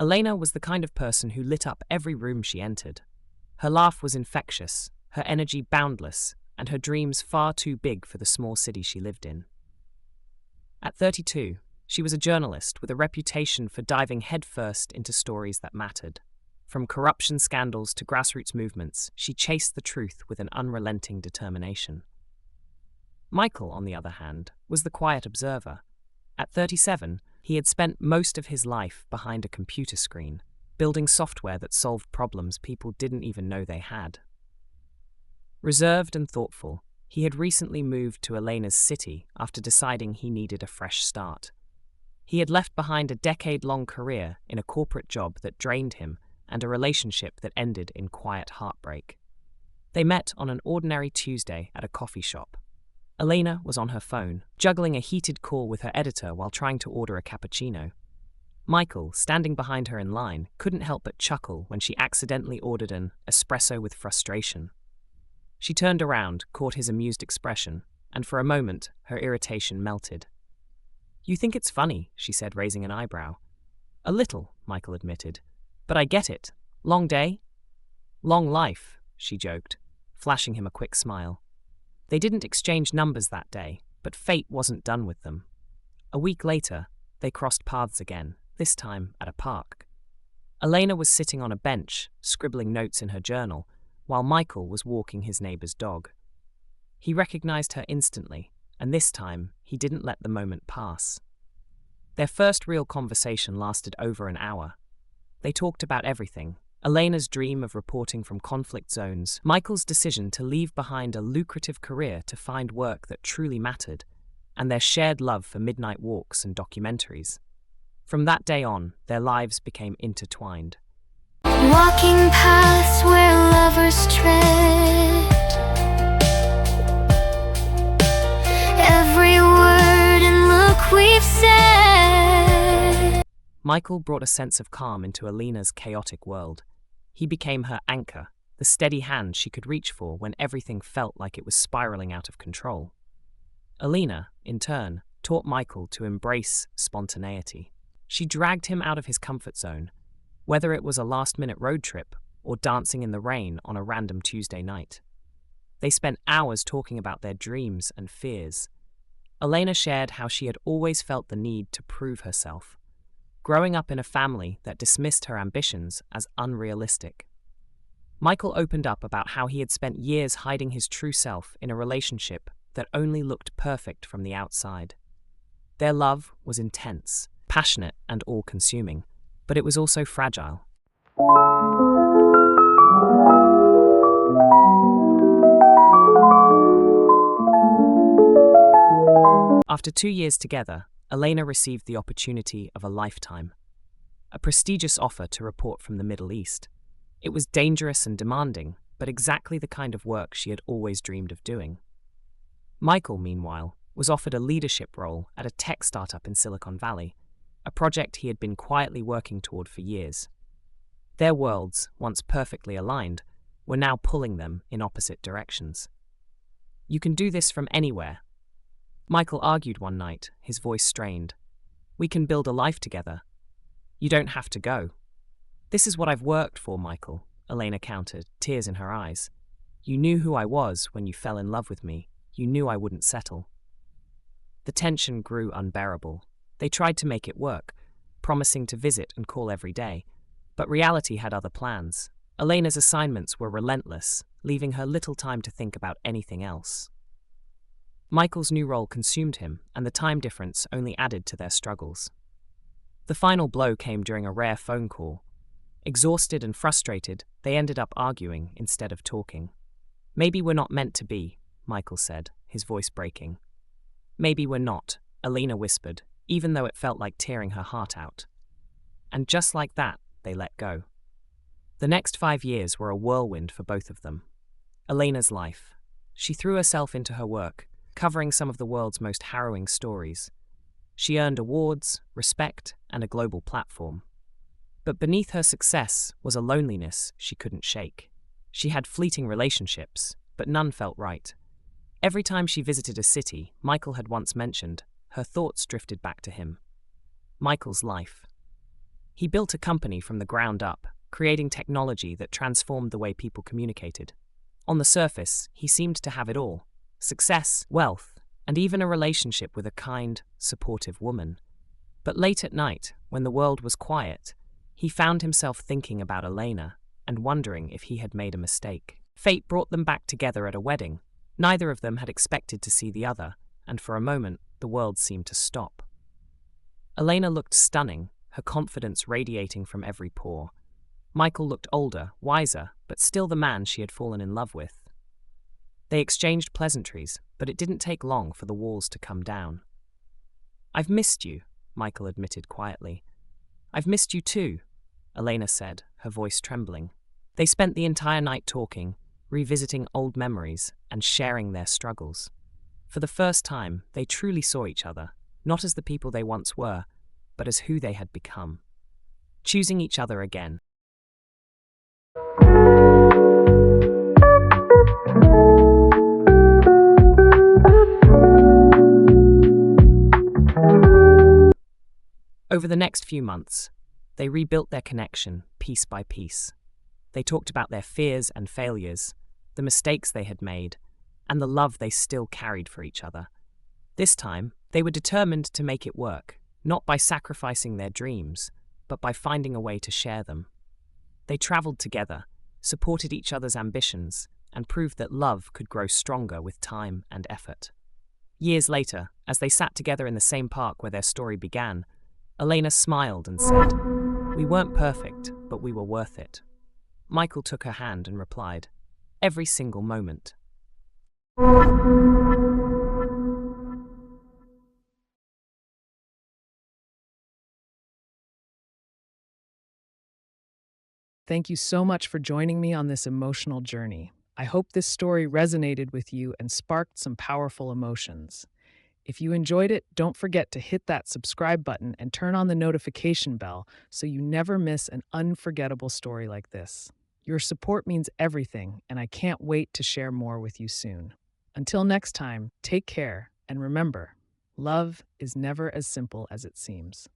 Elena was the kind of person who lit up every room she entered. Her laugh was infectious, her energy boundless, and her dreams far too big for the small city she lived in. At 32, she was a journalist with a reputation for diving headfirst into stories that mattered. From corruption scandals to grassroots movements, she chased the truth with an unrelenting determination. Michael, on the other hand, was the quiet observer. At 37, he had spent most of his life behind a computer screen, building software that solved problems people didn't even know they had. Reserved and thoughtful, he had recently moved to Elena's city after deciding he needed a fresh start. He had left behind a decade-long career in a corporate job that drained him and a relationship that ended in quiet heartbreak. They met on an ordinary Tuesday at a coffee shop. Elena was on her phone, juggling a heated call with her editor while trying to order a cappuccino. Michael, standing behind her in line, couldn't help but chuckle when she accidentally ordered an espresso with frustration. She turned around, caught his amused expression, and for a moment, her irritation melted. "You think it's funny," she said, raising an eyebrow. "A little," Michael admitted. "But I get it. Long day?" "Long life," she joked, flashing him a quick smile. They didn't exchange numbers that day, but fate wasn't done with them. A week later, they crossed paths again, this time at a park. Elena was sitting on a bench, scribbling notes in her journal, while Michael was walking his neighbor's dog. He recognized her instantly, and this time he didn't let the moment pass. Their first real conversation lasted over an hour. They talked about everything: Elena's dream of reporting from conflict zones, Michael's decision to leave behind a lucrative career to find work that truly mattered, and their shared love for midnight walks and documentaries. From that day on, their lives became intertwined. Walking paths where lovers tread, every word and look we've said. Michael brought a sense of calm into Elena's chaotic world. He became her anchor, the steady hand she could reach for when everything felt like it was spiraling out of control. Elena, in turn, taught Michael to embrace spontaneity. She dragged him out of his comfort zone, whether it was a last-minute road trip or dancing in the rain on a random Tuesday night. They spent hours talking about their dreams and fears. Elena shared how she had always felt the need to prove herself, growing up in a family that dismissed her ambitions as unrealistic. Michael opened up about how he had spent years hiding his true self in a relationship that only looked perfect from the outside. Their love was intense, passionate, and all-consuming, but it was also fragile. After 2 years together, Elena received the opportunity of a lifetime, a prestigious offer to report from the Middle East. It was dangerous and demanding, but exactly the kind of work she had always dreamed of doing. Michael, meanwhile, was offered a leadership role at a tech startup in Silicon Valley, a project he had been quietly working toward for years. Their worlds, once perfectly aligned, were now pulling them in opposite directions. "You can do this from anywhere," Michael argued one night, his voice strained. "We can build a life together. You don't have to go." "This is what I've worked for, Michael," Elena countered, tears in her eyes. "You knew who I was when you fell in love with me. You knew I wouldn't settle." The tension grew unbearable. They tried to make it work, promising to visit and call every day, but reality had other plans. Elena's assignments were relentless, leaving her little time to think about anything else. Michael's new role consumed him, and the time difference only added to their struggles. The final blow came during a rare phone call. Exhausted and frustrated, they ended up arguing instead of talking. "Maybe we're not meant to be," Michael said, his voice breaking. "Maybe we're not," Elena whispered, even though it felt like tearing her heart out. And just like that, they let go. The next 5 years were a whirlwind for both of them. Elena's life. She threw herself into her work, covering some of the world's most harrowing stories. She earned awards, respect, and a global platform. But beneath her success was a loneliness she couldn't shake. She had fleeting relationships, but none felt right. Every time she visited a city Michael had once mentioned, her thoughts drifted back to him. Michael's life. He built a company from the ground up, creating technology that transformed the way people communicated. On the surface, he seemed to have it all: success, wealth, and even a relationship with a kind, supportive woman. But late at night, when the world was quiet, he found himself thinking about Elena and wondering if he had made a mistake. Fate brought them back together at a wedding. Neither of them had expected to see the other, and for a moment, the world seemed to stop. Elena looked stunning, her confidence radiating from every pore. Michael looked older, wiser, but still the man she had fallen in love with. They exchanged pleasantries, but it didn't take long for the walls to come down. "I've missed you," Michael admitted quietly. "I've missed you too," Elena said, her voice trembling. They spent the entire night talking, revisiting old memories and sharing their struggles. For the first time, they truly saw each other, not as the people they once were, but as who they had become. Choosing each other again. Over the next few months, they rebuilt their connection piece by piece. They talked about their fears and failures, the mistakes they had made, and the love they still carried for each other. This time, they were determined to make it work, not by sacrificing their dreams, but by finding a way to share them. They traveled together, supported each other's ambitions, and proved that love could grow stronger with time and effort. Years later, as they sat together in the same park where their story began, Elena smiled and said, "We weren't perfect, but we were worth it." Michael took her hand and replied, "Every single moment." Thank you so much for joining me on this emotional journey. I hope this story resonated with you and sparked some powerful emotions. If you enjoyed it, don't forget to hit that subscribe button and turn on the notification bell so you never miss an unforgettable story like this. Your support means everything, and I can't wait to share more with you soon. Until next time, take care, and remember, love is never as simple as it seems.